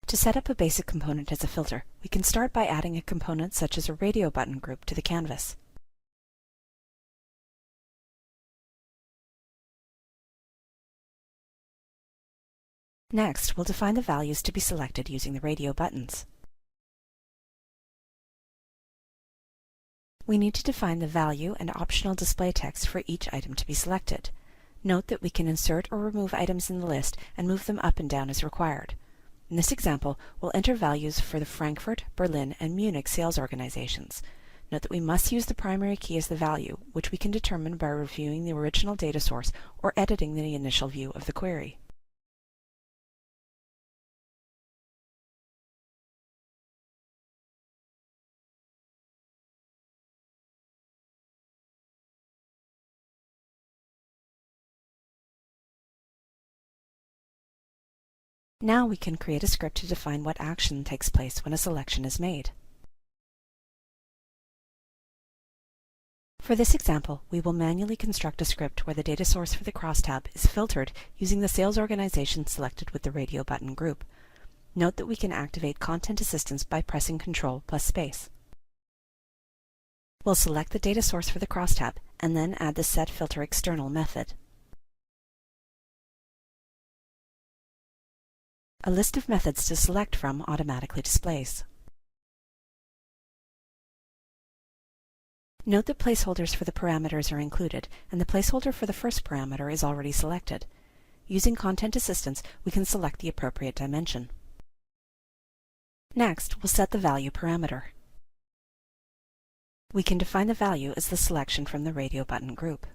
To set up a basic component as a filter, we can start by adding a component such as a radio button group to the canvas. Next, we'll define the values to be selected using the radio buttons. We need to define the value and optional display text for each item to be selected. Note that we can insert or remove items in the list and move them up and down as required. In this example, we'll enter values for the Frankfurt, Berlin, and Munich sales organizations. Note that we must use the primary key as the value, which we can determine by reviewing the original data source or editing the initial view of the query. Now we can create a script to define what action takes place when a selection is made. For this example, we will manually construct a script where the data source for the crosstab is filtered using the sales organization selected with the radio button group. Note that we can activate Content Assistance by pressing Ctrl+Space. We'll select the data source for the crosstab and then add the Set Filter External method. A list of methods to select from automatically displays. Note that placeholders for the parameters are included, and the placeholder for the first parameter is already selected. Using Content Assistance, we can select the appropriate dimension. Next, we'll set the value parameter. We can define the value as the selection from the radio button group.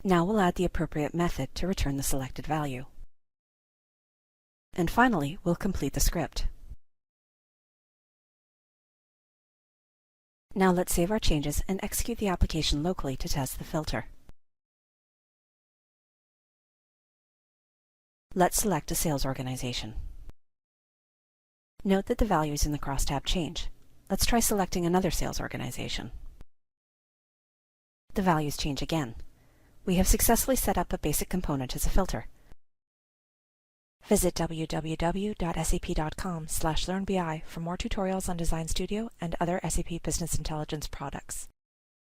Now we'll add the appropriate method to return the selected value. And finally, we'll complete the script. Now let's save our changes and execute the application locally to test the filter. Let's select a sales organization. Note that the values in the crosstab change. Let's try selecting another sales organization. The values change again. We have successfully set up a basic component as a filter. Visit www.sap.com/learnbi for more tutorials on Design Studio and other SAP Business Intelligence products.